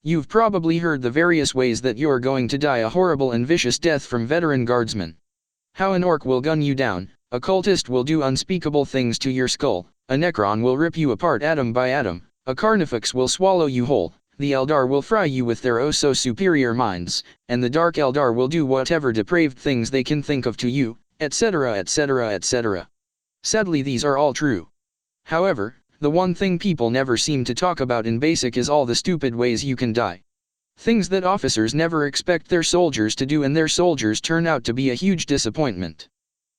You've probably heard the various ways that you're going to die a horrible and vicious death from veteran guardsmen. How an orc will gun you down, a cultist will do unspeakable things to your skull, a necron will rip you apart atom by atom, a carnifex will swallow you whole, the Eldar will fry you with their oh-so-superior minds, and the Dark Eldar will do whatever depraved things they can think of to you, etc., etc., etc. Sadly, these are all true. However, the one thing people never seem to talk about in basic is all the stupid ways you can die. Things that officers never expect their soldiers to do, and their soldiers turn out to be a huge disappointment.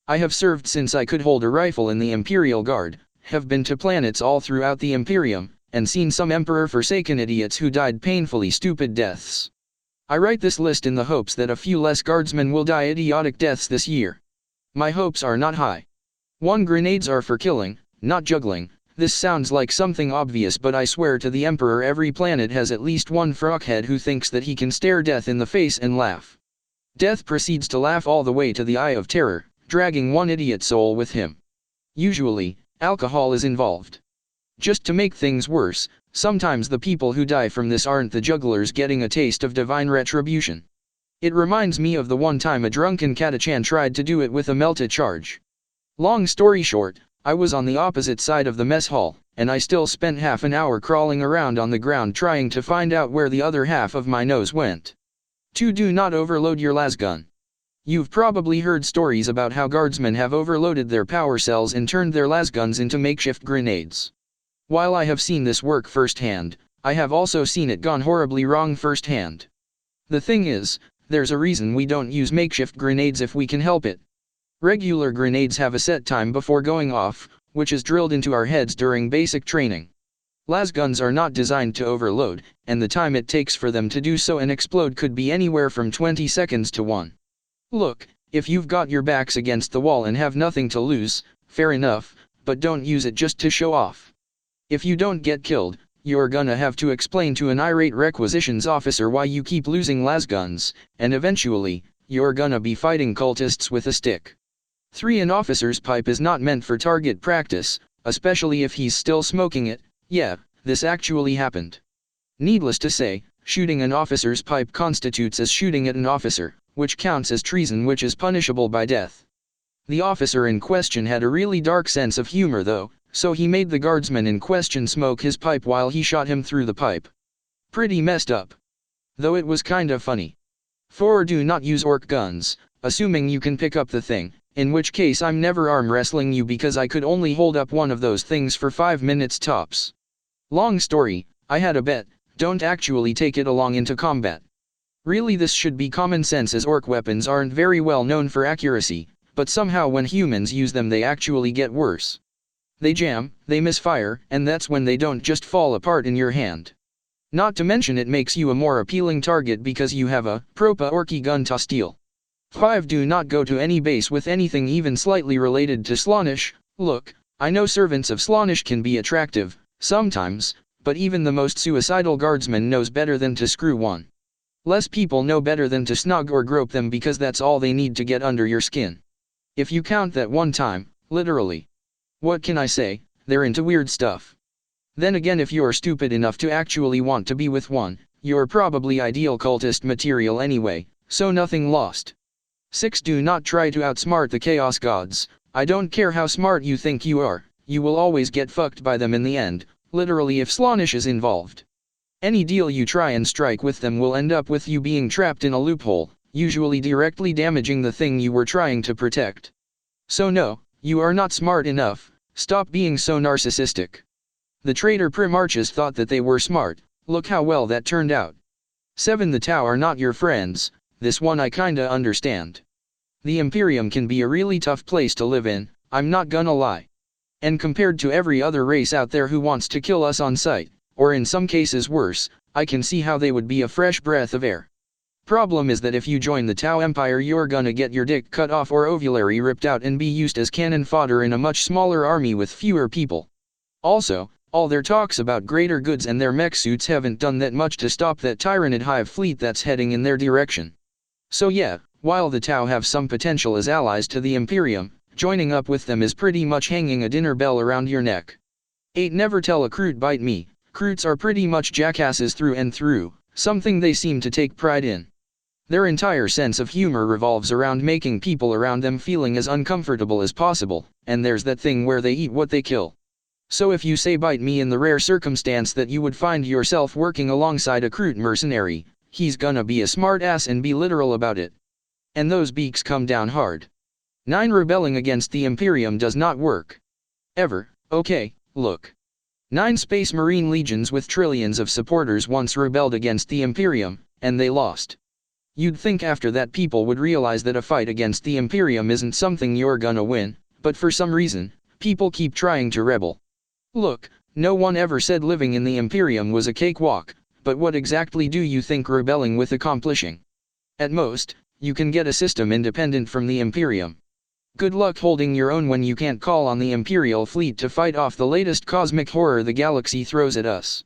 I have served since I could hold a rifle in the Imperial Guard, have been to planets all throughout the Imperium, and seen some Emperor-forsaken idiots who died painfully stupid deaths. I write this list in the hopes that a few less guardsmen will die idiotic deaths this year. My hopes are not high. 1. Grenades are for killing, not juggling. This sounds like something obvious, but I swear to the Emperor every planet has at least one froghead who thinks that he can stare death in the face and laugh. Death proceeds to laugh all the way to the Eye of Terror, dragging one idiot soul with him. Usually, alcohol is involved. Just to make things worse, sometimes the people who die from this aren't the jugglers getting a taste of divine retribution. It reminds me of the one time a drunken Catachan tried to do it with a melta charge. Long story short, I was on the opposite side of the mess hall, and I still spent half an hour crawling around on the ground trying to find out where the other half of my nose went. 2. Do not overload your lasgun. You've probably heard stories about how guardsmen have overloaded their power cells and turned their lasguns into makeshift grenades. While I have seen this work firsthand, I have also seen it gone horribly wrong firsthand. The thing is, there's a reason we don't use makeshift grenades if we can help it. Regular grenades have a set time before going off, which is drilled into our heads during basic training. Lasguns are not designed to overload, and the time it takes for them to do so and explode could be anywhere from 20 seconds to 1. Look, if you've got your backs against the wall and have nothing to lose, fair enough, but don't use it just to show off. If you don't get killed, you're gonna have to explain to an irate requisitions officer why you keep losing lasguns, and eventually, you're gonna be fighting cultists with a stick. 3. An officer's pipe is not meant for target practice, especially if he's still smoking it. Yeah, this actually happened. Needless to say, shooting an officer's pipe constitutes as shooting at an officer, which counts as treason, which is punishable by death. The officer in question had a really dark sense of humor though, so he made the guardsman in question smoke his pipe while he shot him through the pipe. Pretty messed up. Though it was kinda funny. 4. Do not use orc guns, assuming you can pick up the thing, in which case I'm never arm wrestling you because I could only hold up one of those things for 5 minutes tops. Long story, I had a bet, don't actually take it along into combat. Really, this should be common sense as orc weapons aren't very well known for accuracy, but somehow when humans use them they actually get worse. They jam, they misfire, and that's when they don't just fall apart in your hand. Not to mention it makes you a more appealing target because you have a proper orky gun to steal. 5. Do not go to any base with anything even slightly related to Slaanesh. Look, I know servants of Slaanesh can be attractive, sometimes, but even the most suicidal guardsman knows better than to screw one. Less people know better than to snog or grope them because that's all they need to get under your skin. If you count that one time, literally. What can I say, they're into weird stuff. Then again, if you're stupid enough to actually want to be with one, you're probably ideal cultist material anyway, so nothing lost. 6. Do not try to outsmart the Chaos Gods. I don't care how smart you think you are, you will always get fucked by them in the end, literally if Slaanesh is involved. Any deal you try and strike with them will end up with you being trapped in a loophole, usually directly damaging the thing you were trying to protect. So no, you are not smart enough. Stop being so narcissistic. The traitor Primarchs thought that they were smart, look how well that turned out. 7. The Tau are not your friends, this one I kinda understand. The Imperium can be a really tough place to live in, I'm not gonna lie. And compared to every other race out there who wants to kill us on sight, or in some cases worse, I can see how they would be a fresh breath of air. Problem is that if you join the Tau Empire you're gonna get your dick cut off or ovulary ripped out and be used as cannon fodder in a much smaller army with fewer people. Also, all their talks about greater goods and their mech suits haven't done that much to stop that Tyranid hive fleet that's heading in their direction. So yeah, while the Tau have some potential as allies to the Imperium, joining up with them is pretty much hanging a dinner bell around your neck. 8. Never tell a Kroot bite me. Kroots are pretty much jackasses through and through, something they seem to take pride in. Their entire sense of humor revolves around making people around them feeling as uncomfortable as possible, and there's that thing where they eat what they kill. So if you say bite me in the rare circumstance that you would find yourself working alongside a crude mercenary, he's gonna be a smart ass and be literal about it. And those beaks come down hard. 9. Rebelling against the Imperium does not work. Ever. Okay, look. 9 Space Marine legions with trillions of supporters once rebelled against the Imperium, and they lost. You'd think after that people would realize that a fight against the Imperium isn't something you're gonna win, but for some reason, people keep trying to rebel. Look, no one ever said living in the Imperium was a cakewalk, but what exactly do you think rebelling with accomplishing? At most, you can get a system independent from the Imperium. Good luck holding your own when you can't call on the Imperial fleet to fight off the latest cosmic horror the galaxy throws at us.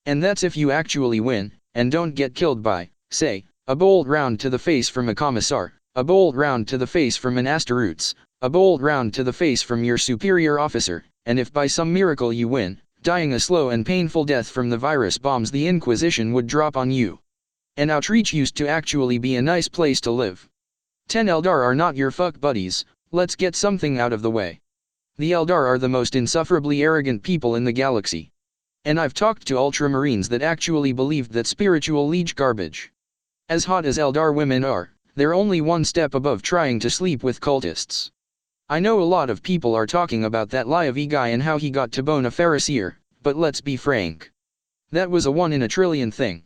And that's if you actually win, and don't get killed by, say, a bold round to the face from a commissar, a bold round to the face from an Asteroids, a bold round to the face from your superior officer, and if by some miracle you win, dying a slow and painful death from the virus bombs the Inquisition would drop on you. And Outreach used to actually be a nice place to live. 10 Eldar are not your fuck buddies. Let's get something out of the way. The Eldar are the most insufferably arrogant people in the galaxy. And I've talked to Ultramarines that actually believed that spiritual liege garbage. As hot as Eldar women are, they're only one step above trying to sleep with cultists. I know a lot of people are talking about that Liavi guy and how he got to bone a Pharisee, but let's be frank. That was a 1 in a trillion thing.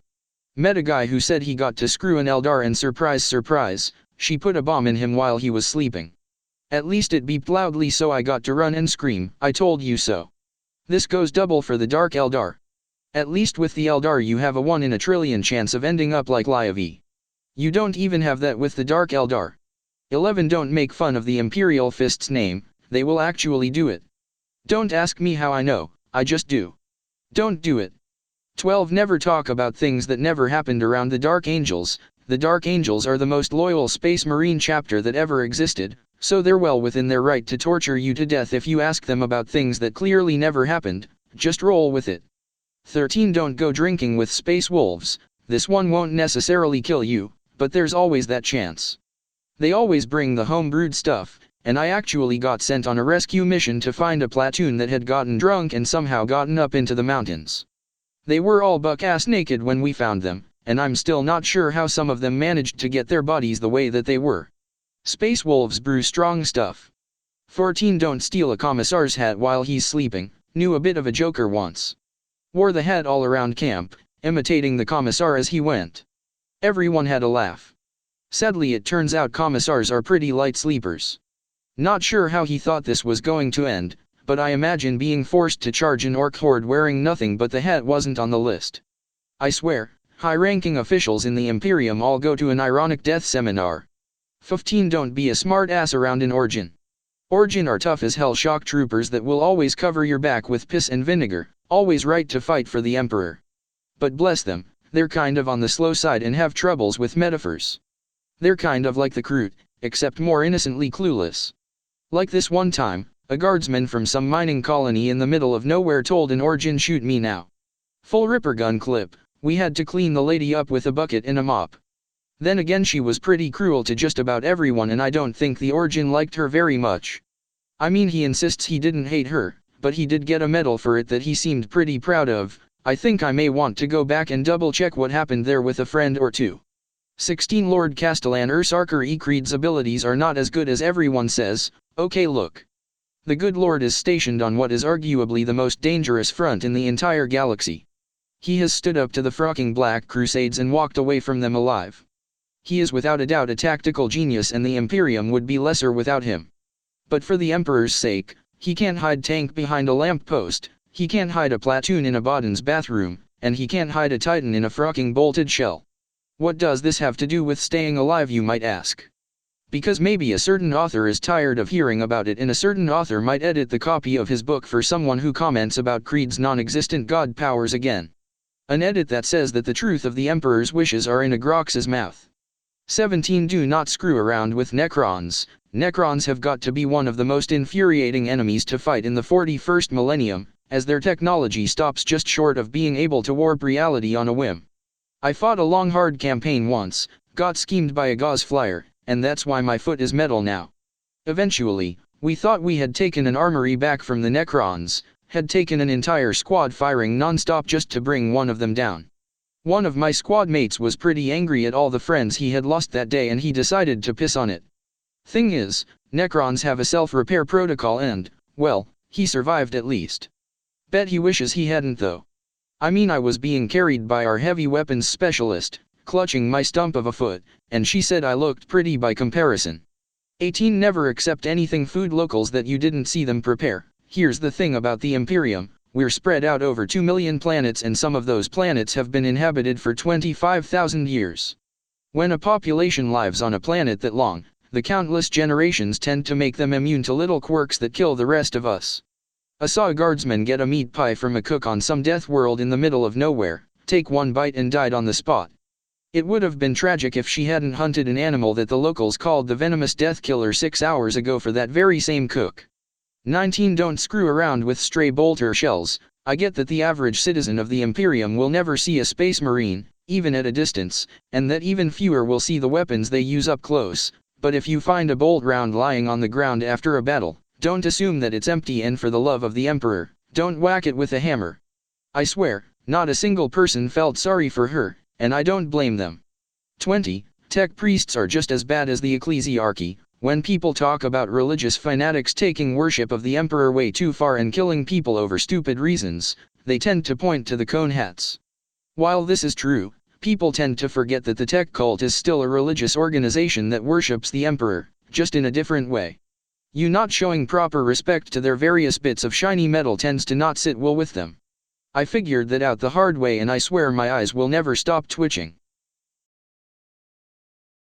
Met a guy who said he got to screw an Eldar and surprise surprise, she put a bomb in him while he was sleeping. At least it beeped loudly so I got to run and scream, I told you so. This goes double for the Dark Eldar. At least with the Eldar you have a 1 in a trillion chance of ending up like Liavi. You don't even have that with the Dark Eldar. 11. Don't make fun of the Imperial Fist's name, they will actually do it. Don't ask me how I know, I just do. Don't do it. 12. Never talk about things that never happened around the Dark Angels. The Dark Angels are the most loyal Space Marine chapter that ever existed, so they're well within their right to torture you to death if you ask them about things that clearly never happened, just roll with it. 13. Don't go drinking with space wolves, this one won't necessarily kill you, but there's always that chance. They always bring the home-brewed stuff, and I actually got sent on a rescue mission to find a platoon that had gotten drunk and somehow gotten up into the mountains. They were all buck-ass naked when we found them, and I'm still not sure how some of them managed to get their bodies the way that they were. Space wolves brew strong stuff. 14. Don't steal a commissar's hat while he's sleeping, knew a bit of a joker once. Wore the hat all around camp, imitating the commissar as he went. Everyone had a laugh. Sadly it turns out commissars are pretty light sleepers. Not sure how he thought this was going to end, but I imagine being forced to charge an orc horde wearing nothing but the hat wasn't on the list. I swear, high-ranking officials in the Imperium all go to an ironic death seminar. 15. Don't be a smart ass around an Origin. Origin are tough as hell shock troopers that will always cover your back with piss and vinegar, always right to fight for the Emperor. But bless them, they're kind of on the slow side and have troubles with metaphors. They're kind of like the Kroot, except more innocently clueless. Like this one time, a guardsman from some mining colony in the middle of nowhere told an Origin shoot me now. Full ripper gun clip, we had to clean the lady up with a bucket and a mop. Then again she was pretty cruel to just about everyone and I don't think the Origin liked her very much. I mean he insists he didn't hate her, but he did get a medal for it that he seemed pretty proud of. I think I may want to go back and double check what happened there with a friend or two. 16. Lord Castellan Ursarker Creed's abilities are not as good as everyone says. Okay, look. The good lord is stationed on what is arguably the most dangerous front in the entire galaxy. He has stood up to the frocking Black Crusades and walked away from them alive. He is without a doubt a tactical genius and the Imperium would be lesser without him. But for the Emperor's sake, he can't hide tank behind a lamppost, he can't hide a platoon in a Botan's bathroom, and he can't hide a Titan in a frocking bolted shell. What does this have to do with staying alive, you might ask? Because maybe a certain author is tired of hearing about it and a certain author might edit the copy of his book for someone who comments about Creed's non-existent god powers again. An edit that says that the truth of the Emperor's wishes are in a Grox's mouth. 17. Do not screw around with Necrons. Necrons have got to be one of the most infuriating enemies to fight in the 41st Millennium, as their technology stops just short of being able to warp reality on a whim. I fought a long hard campaign once, got schemed by a gauze flyer, and that's why my foot is metal now. Eventually, we thought we had taken an armory back from the Necrons, had taken an entire squad firing non-stop just to bring one of them down. One of my squad mates was pretty angry at all the friends he had lost that day and he decided to piss on it. Thing is, Necrons have a self-repair protocol and, well, he survived at least. Bet he wishes he hadn't though. I mean, I was being carried by our heavy weapons specialist, clutching my stump of a foot, and she said I looked pretty by comparison. 18 Never accept anything food locals that you didn't see them prepare. Here's the thing about the Imperium, we're spread out over 2 million planets and some of those planets have been inhabited for 25,000 years. When a population lives on a planet that long, the countless generations tend to make them immune to little quirks that kill the rest of us. I saw a guardsman get a meat pie from a cook on some death world in the middle of nowhere, take one bite and died on the spot. It would have been tragic if she hadn't hunted an animal that the locals called the venomous death killer 6 hours ago for that very same cook. 19 Don't screw around with stray bolter shells. I get that the average citizen of the Imperium will never see a space marine, even at a distance, and that even fewer will see the weapons they use up close, but if you find a bolt round lying on the ground after a battle, don't assume that it's empty and for the love of the Emperor, don't whack it with a hammer. I swear, not a single person felt sorry for her, and I don't blame them. 20. Tech priests are just as bad as the ecclesiarchy. When people talk about religious fanatics taking worship of the Emperor way too far and killing people over stupid reasons, they tend to point to the cone hats. While this is true, people tend to forget that the tech cult is still a religious organization that worships the Emperor, just in a different way. You not showing proper respect to their various bits of shiny metal tends to not sit well with them. I figured that out the hard way and I swear my eyes will never stop twitching.